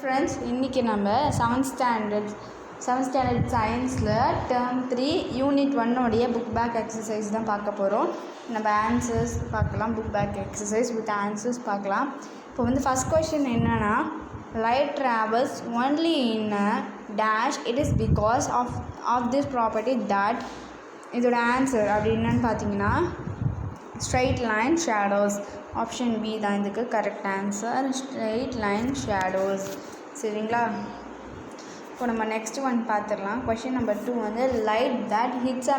Friends, இன்றைக்கி நம்ம seventh standard சயின்ஸில் term 3 unit 1 book back exercise தான் பார்க்க போகிறோம். நம்ம ஆன்சர்ஸ் பார்க்கலாம், book back exercise with answers பார்க்கலாம். இப்போ வந்து ஃபஸ்ட் கொஸ்டின் என்னென்னா, light travels only in a dash it is because of this property that. இதோட ஆன்சர் அப்படி என்னன்னு பார்த்தீங்கன்னா straight line shadows. Option B தான் இதுக்கு correct answer, straight line shadows. சரிங்களா, இப்போ நம்ம நெக்ஸ்ட் ஒன் பார்த்துடலாம். கொஷின் நம்பர் 2 வந்து light that hits a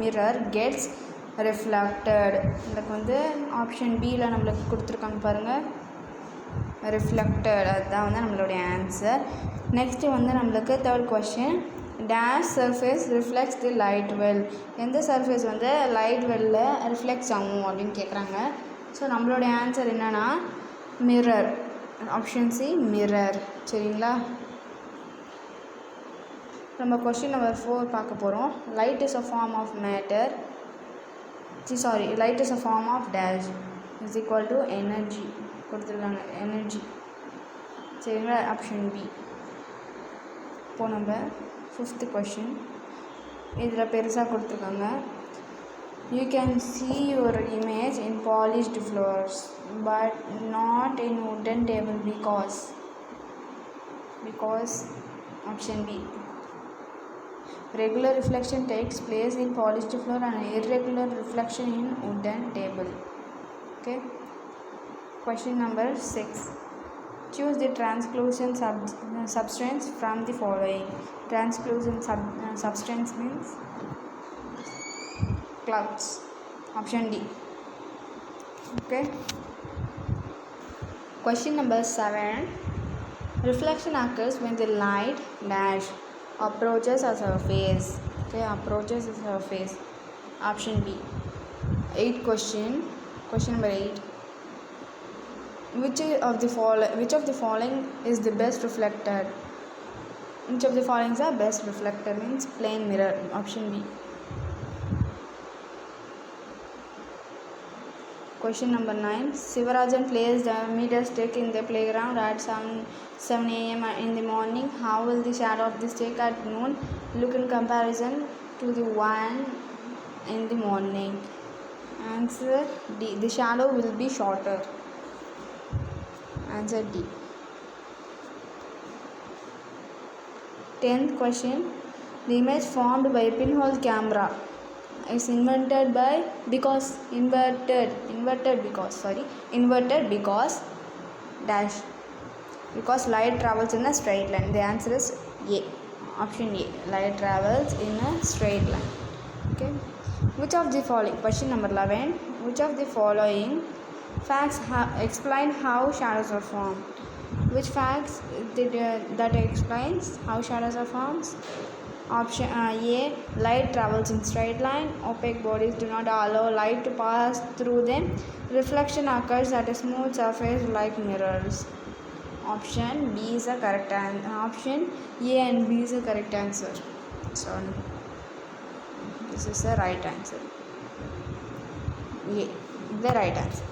mirror gets reflected. இதுக்கு வந்து ஆப்ஷன் பியில் நம்மளுக்கு கொடுத்துருக்காங்க பாருங்கள், ரிஃப்ளெக்டட். அதுதான் வந்து நம்மளுடைய ஆன்சர். நெக்ஸ்ட்டு வந்து நம்மளுக்கு third question, dash surface reflects தி லைட் வெல். எந்த சர்ஃபேஸ் வந்து லைட் வெல்ல ரிஃப்ளெக்ட்ஸ் ஆகும் அப்படின்னு கேட்குறாங்க. ஸோ நம்மளுடைய ஆன்சர் என்னென்னா மிரர். Option C mirror. சரிங்களா, நம்ம கொஸ்டின் நம்பர் 4 பார்க்க போகிறோம். Light is a form of matter, light is a form of dash is equal to energy கொடுத்துருக்காங்க, எனர்ஜி. சரிங்களா, ஆப்ஷன் பி. இப்போ நம்ம 5th கொஷின், இதில் பெருசாக கொடுத்துருக்காங்க. You can see your image in polished floors but not in wooden table because option B, regular reflection takes place in polished floor and irregular reflection in wooden table. Okay, question number 6, choose the translucent substance from the following. Translucent substance means clouds. Option D. Okay, question number 7, reflection occurs when the light dash approaches a surface. Okay, approaches a surface. Option B. 8th question number 8, which of the following is the best reflector? Which of the following is a best reflector means plane mirror. Option B. Question number 9, Sivarajan placed a meter stick in the playground at 7 a.m. in the morning. How will the shadow of the stick at noon look in comparison to the one in the morning? Answer D, the shadow will be shorter. Answer D. 10th question, the image formed by a pinhole camera is inverted because dash, because light travels in a straight line. The answer is A. Option A, light travels in a straight line. Okay, which of the following, question number 11, which of the following facts explain how shadows are formed? Which facts that explains how shadows are formed? Option A, light travels in straight line. Opaque bodies do not allow light to pass through them. Reflection occurs at a smooth surface like mirrors. Option B is the correct answer. Option A and B is the correct answer. So this is the right answer. A, the right answer.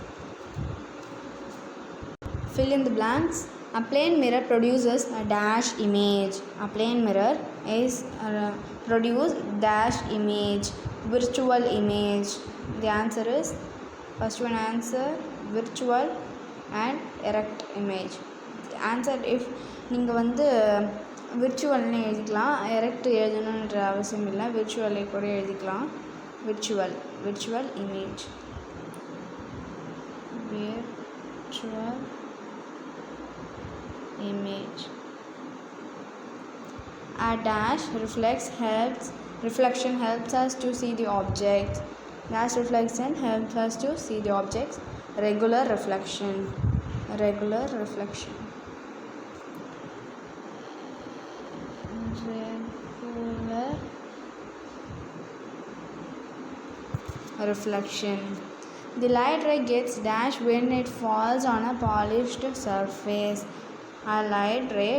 Fill in the blanks. A plane mirror produces a dash image. A plane mirror is produce dash image, virtual image. The answer is first one answer, virtual and erect image. The answer, if நீங்கள் வந்து விர்ச்சுவல்னு எழுதிக்கலாம், erect எழுதணுன்ற அவசியம் இல்லை, விர்ச்சுவலை கூட எழுதிக்கலாம். virtual image, virtual image. A dash reflection helps us to see the objects. Dash reflection helps us to see the objects. Regular reflection. The light ray gets dash when it falls on a polished surface. A light ray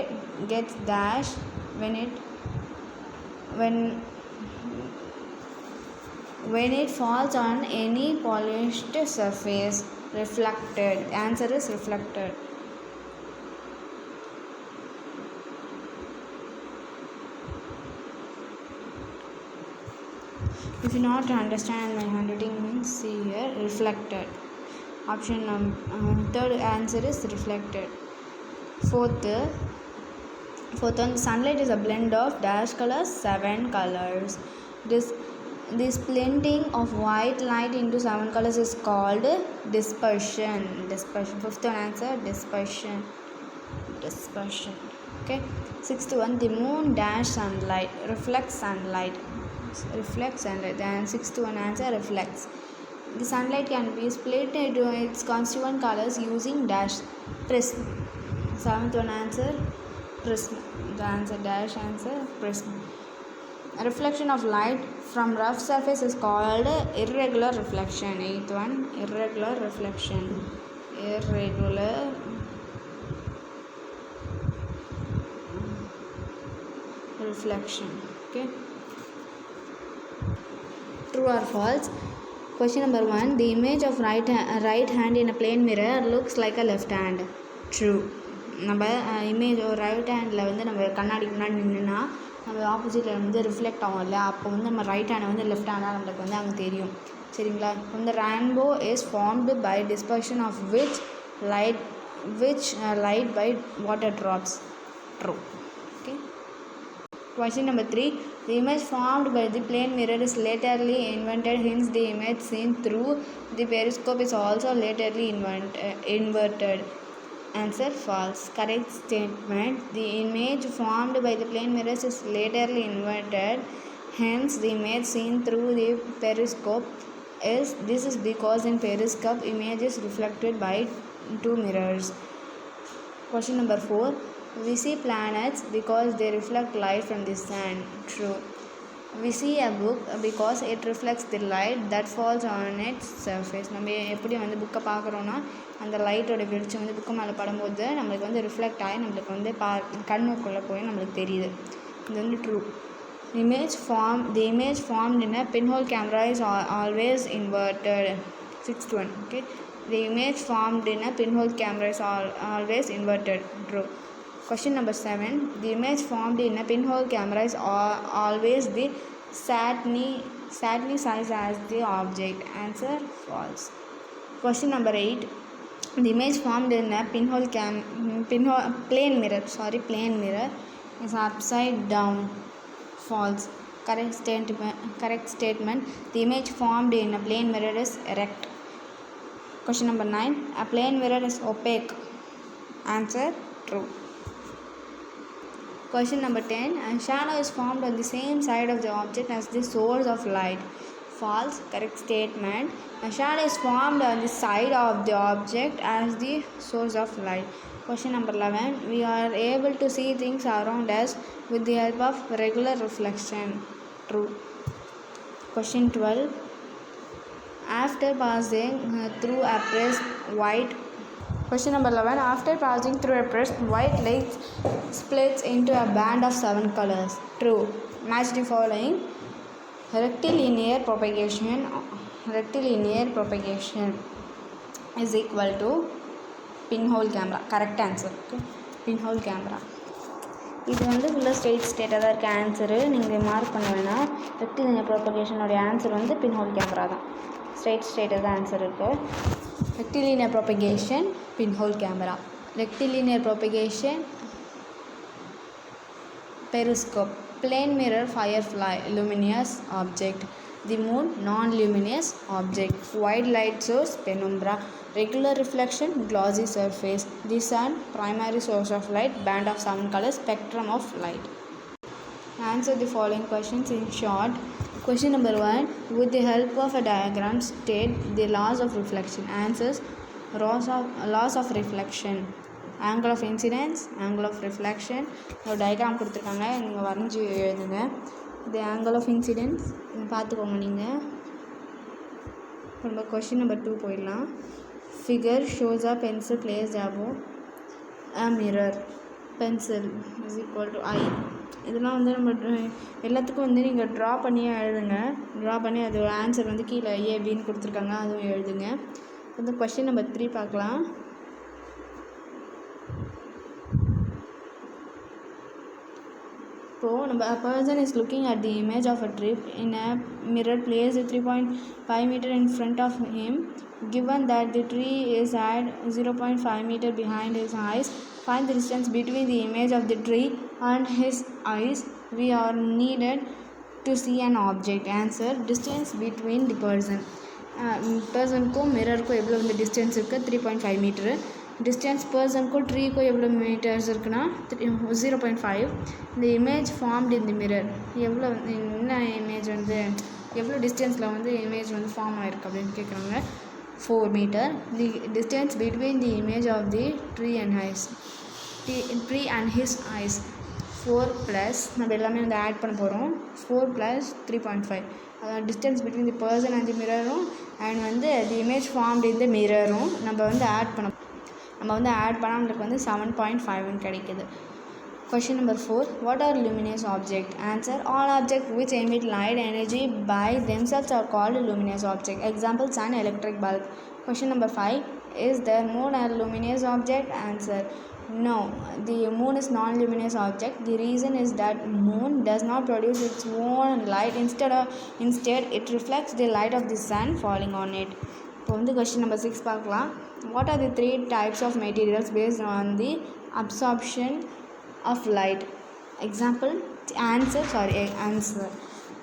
gets dash when it falls on any polished surface. Reflected. Answer is reflected. If you not understand my handwriting, see here, reflected. Option third answer is reflected. Fourth one, sunlight is a blend of dash colors, 7 colors. This blending of white light into 7 colors is called dispersion. Fifth one answer, dispersion. Okay. Sixth one, the moon dash sunlight, reflects sunlight. Then sixth one answer, reflects. The sunlight can be split into its constituent colors using dash prism. Seventh one answer, prism. The answer dash answer, prism. A reflection of light from rough surface is called irregular reflection. Eighth one, irregular reflection. Irregular reflection. Okay. True or false? Question number 1. The image of right hand in a plane mirror looks like a left hand. True. நம்ம image ஒரு right handle வந்து நம்ம கண்ணாடிக்கு முன்னாடி நின்றுனா நம்ம ஆப்போசிட்டில் வந்து reflect ஆகும் இல்லை, அப்போ வந்து நம்ம ரைட் ஹேண்டை வந்து லெஃப்ட் ஹேண்டாக நம்மளுக்கு வந்து அங்கே தெரியும். சரிங்களா? இந்த rainbow is formed by dispersion of which light by water drops. True. Okay. Question number 3. The image formed by the plane mirror is laterally inverted, hence the image seen through the periscope is also laterally inverted. Answer false. Correct statement. The image formed by the plane mirror is laterally inverted, hence the image seen through the periscope this is because in periscope image is reflected by two mirrors. Question number 4. We see planets because they reflect light from the sun. True. We see a book because it reflects the light that falls on its surface. நம்ம எப்படி வந்து புக்கை பார்க்குறோன்னா அந்த லைட்டோட வெளிச்சம் வந்து book மேலே படும்போது நம்மளுக்கு வந்து ரிஃப்ளெக்ட் ஆகி நம்மளுக்கு வந்து கண்ணுக்குள்ளே போய் நம்மளுக்கு தெரியுது. இது வந்து true. The image formed in a pinhole camera is always inverted. Sixth one. Okay. The image formed in a pinhole camera is always inverted. True. Question number 7. The image formed in a pinhole camera is always the Satni size as the object. Answer false. Question number 8. The image formed in a plane mirror is upside down. False. Correct statement. The image formed in a plane mirror is erect. Question number 9. A plane mirror is opaque. Answer true. Question number 10. A shadow is formed on the same side of the object as the source of light. False. Correct statement. A shadow is formed on the side of the object as the source of light. Question number 11. We are able to see things around us with the help of regular reflection. True. Question 12. After passing through a prism, white. Question number 11. After passing through a prism, white light splits into a band of 7 colors. True. Match the following. Rectilinear propagation is equal to pinhole camera. Correct answer. Okay. Pinhole camera. இது வந்து ஃபுல்லாக ஸ்டேட்டாக தான் இருக்க answer. நீங்கள் mark பண்ண வேணாம். Rectilinear ப்ராபகேஷனோடைய answer வந்து pinhole camera தான். ஸ்ட்ரெயிட்டாக தான் ஆன்சர் இருக்குது. Rectilinear propagation, pinhole camera. Rectilinear propagation, periscope. Plane mirror, firefly, luminous object. The moon, non-luminous object. White light source, penumbra. Regular reflection, glossy surface. The sun, primary source of light, band of 7 colors, spectrum of light. Answer the following questions in short. Question number 1. With the help of a diagram, state the laws of reflection. Answers. Laws of reflection. Angle of incidence, angle of reflection. ஒரு diagram கொடுத்துருக்காங்க, நீங்கள் வரைஞ்சி எழுதுங்க. the angle of incidence பார்த்துக்கோங்க நீங்கள். நம்ம question number 2 போயிடலாம். Figure shows a pencil placed above a mirror. Pencil is equal to I. இதெல்லாம் வந்து நம்ம எல்லாத்துக்கும் வந்து நீங்கள் ட்ரா பண்ணியே எழுதுங்க. ட்ரா பண்ணி அது ஆன்சர் வந்து கீழே ஏபின்னு கொடுத்துருக்காங்க, அதுவும் எழுதுங்க. வந்து கொஸ்டின் நம்பர் 3 பார்க்கலாம். இப்போது நம்ம a person is looking at the image of a tree in a mirror placed 3.5 meter in front of him. Given that the tree is at 0.5 meter behind his eyes, find the distance between the image of the tree and his eyes. We are needed to see an object. Answer: distance between the person. பர்சனுக்கும் மிரருக்கும் எவ்வளோ வந்து distance இருக்குது? 3.5 metre. Distance பர்சனுக்கும் ட்ரீக்கும் எவ்வளோ metres இருக்குன்னா 0.5. இந்த image formed in the mirror எவ்வளோ, என்ன image வந்து எவ்வளோ டிஸ்டன்ஸில் வந்து இமேஜ் வந்து ஃபார்ம் ஆகிருக்கு அப்படின்னு கேட்குறாங்க. 4 meter. The distance between the image of the tree and his eyes 4 plus நம்ம எல்லாமே வந்து ஆட் பண்ண போகிறோம். 4 plus 3.5. அதாவது distance between the person and the மிரரும் அண்ட் வந்து தி இமேஜ் ஃபார்ம்டு இந்த மிரரும் நம்ம வந்து ஆட் பண்ண நம்மளுக்கு வந்து 7.5 கிடைக்குது. Question number 4. What are luminous objects? Answer: all objects which emit light energy by themselves are called luminous objects. Example: sun, electric bulb. Question number 5. Is the moon a luminous object? Answer: no, the moon is non-luminous object. The reason is that moon does not produce its own light. Instead it reflects the light of the sun falling on it. இப்போ வந்து question number 6 பார்க்கலாம். What are the 3 types of materials based on the absorption of light? Example: answer: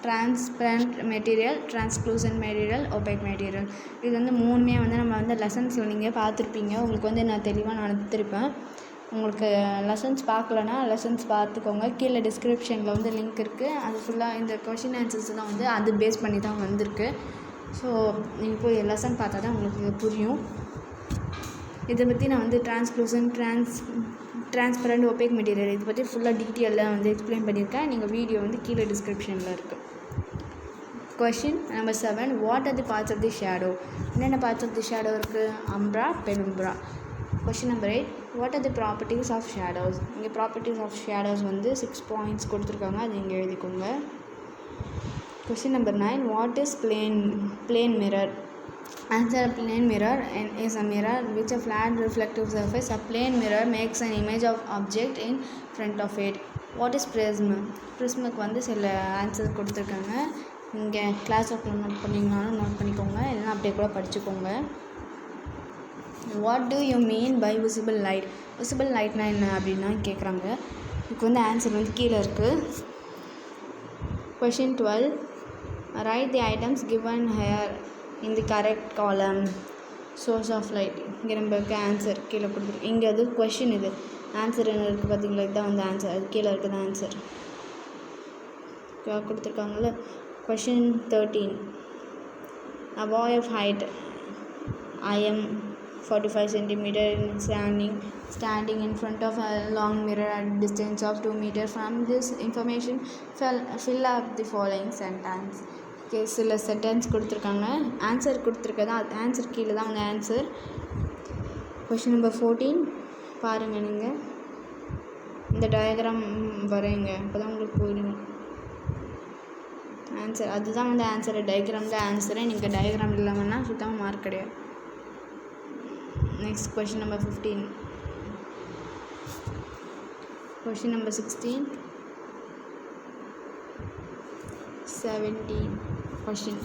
transparent material, translucent material, opaque material. இது வந்து மூணுமே வந்து நம்ம வந்து லெசன்ஸில் நீங்கள் பார்த்துருப்பீங்க. உங்களுக்கு வந்து நான் தெளிவாக நடத்திருப்பேன். உங்களுக்கு லெசன்ஸ் பார்க்கலன்னா லெசன்ஸ் பார்த்துக்கோங்க. கீழே டிஸ்கிரிப்ஷனில் வந்து லிங்க் இருக்குது. அது ஃபுல்லாக இந்த கொஷின் ஆன்சர்ஸ்லாம் வந்து அது பேஸ் பண்ணி தான் வந்திருக்கு. ஸோ நீங்கள் போய் லெசன் பார்த்தா தான் உங்களுக்கு புரியும். இதை பற்றி நான் வந்து டிரான்ஸ்பரண்ட் ஒபேக் மெட்டீரியல் இதை பற்றி ஃபுல்லாக டீட்டெயிலாக வந்து எக்ஸ்பிளைன் பண்ணியிருக்கேன். நீங்கள் வீடியோ வந்து கீழே டிஸ்கிரிப்ஷனில் இருக்குது. Question number 7. What are the parts of the shadow? என்னென்ன parts of the shadow இருக்குது? Umbra, penumbra. Question number 8. What are the properties of shadows? இங்கே properties of shadows வந்து 6 points கொடுத்துருக்காங்க. அது இங்கே எழுதிக்கோங்க. Question number 9. What is plane mirror? Answer: a plane mirror is a mirror which a flat reflective surface. A plane mirror makes an image of object in front of it. What is prism? Prismக்கு வந்து சில answer கொடுத்துருக்காங்க. இங்கே class ஒர்க்கில் note பண்ணிங்கனாலும் note பண்ணிக்கோங்க, இல்லைனா அப்படியே கூட படிச்சுக்கோங்க. What do you mean by visible light? Visible lightனா என்ன அப்படின்னா கேட்குறாங்க. இதுக்கு வந்து ஆன்சர் வந்து கீழே இருக்குது. Question 12. Write the items given here in the correct column. Source of light. இங்கே நம்மளுக்கு ஆன்சர் கீழே கொடுத்துருக்கு. இங்கே அது கொஷின், இது ஆன்சர் என்ன இருக்குது பார்த்தீங்களா? இதுதான் வந்து ஆன்சர். அது கீழே இருக்குது answer கொடுத்துருக்காங்கல்ல. Question 13. A boy of height I am 45 centimeter standing in front of a long mirror at a distance of 2 meters. From this information fill up the following sentence. Okay, சில sentence கொடுத்துருக்காங்க. Answer கொடுத்துருக்கதா, answer கீழே தான் வந்து answer. Question number 14 பாருங்கள். நீங்கள் இந்த diagram வரைங்க, அப்போ தான் உங்களுக்கு புரியும் ஆன்சர். அதுதான் வந்து ஆன்சரு, டயக்ராம் தான் ஆன்சரு. நீங்கள் டயக்ராம் இல்லாமல்னா சுத்தமாக மார்க் கிடையாது. Next question number 15. Question number 16, 17. Question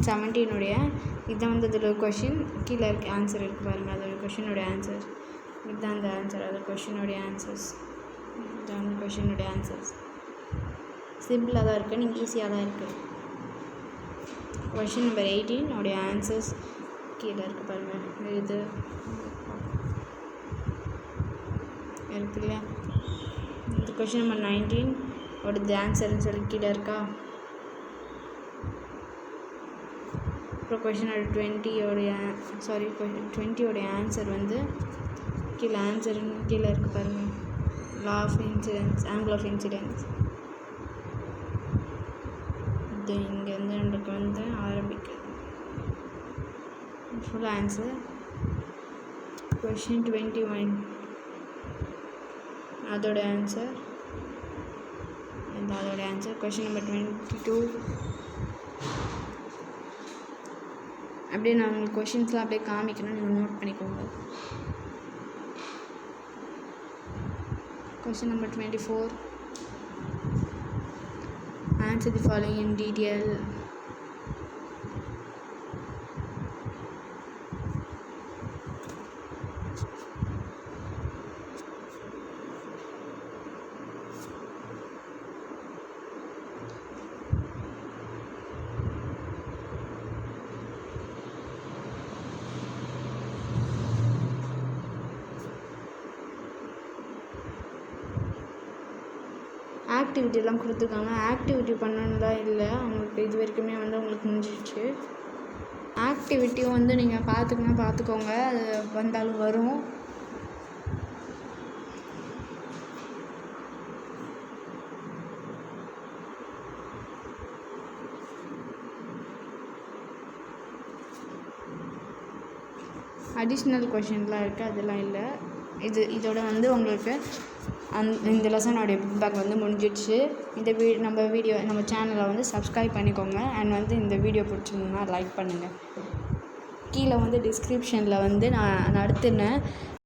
17 உடைய இதுதான் வந்து அதில் ஒரு கொஷின், கீழே இருக்க ஆன்சர் இருக்குது பாருங்கள். அதோட கொஷினோடைய ஆன்சர் இதுதான் அந்த ஆன்சர். அது கொஷினோடைய ஆன்சர்ஸ் இதுதான் அந்த கொஷினோடைய ஆன்சர்ஸ். சிம்பிளாக தான் இருக்குது, நீங்கள் ஈஸியாக தான் இருக்குது. Question number 18 உடைய ஆன்சர்ஸ் கீழே இருக்குது பாருங்கள். இது இருக்கு இல்லையா? இந்த கொஷின் நம்பர் 19 உடைய ஆன்சர்னு சொல்லி கீழே இருக்கா? அப்புறம் கொஷின் நம்பர் 20 உடைய ஆன்சர் வந்து கீழே ஆன்சருன்னு கீழே இருக்குது பாருங்கள். Law of incidence, angle of incidence. இது இங்கேருந்து எனக்கு வந்து ஆரம்பிக்குது ஃபுல் ஆன்சர். கொஷின் 21 அதோட ஆன்சர், அதோட ஆன்சர். Question number 22. அப்படியே நான் உங்களுக்கு கொஷின்ஸ்லாம் அப்படியே காமிக்கணும், நீங்கள் நோட் பண்ணிக்கோங்க. Question number 24. Answer the following in detail. ஆக்டிவிட்டிலாம் கொடுத்துருக்காங்க. ஆக்டிவிட்டி பண்ணணும்லாம் இல்லை, அவங்களுக்கு இது வரைக்குமே வந்து உங்களுக்கு முடிஞ்சிடுச்சு. ஆக்டிவிட்டியும் வந்து நீங்கள் பார்த்துக்கோங்க, அது வந்தாலும் வரும். அடிஷ்னல் கொஷின்லாம் இருக்குது, அதெல்லாம் இல்லை. இதோட வந்து உங்களுக்கு இந்த லெசனோடைய புக் பேக் வந்து முடிஞ்சிடுச்சு. இந்த நம்ம சேனலை வந்து சப்ஸ்கிரைப் பண்ணிக்கோங்க. அண்ட் வந்து இந்த வீடியோ பிடிச்சிருந்ததுன்னா லைக் பண்ணுங்கள். கீழே வந்து டிஸ்கிரிப்ஷனில் வந்து நான் நடத்தினேன்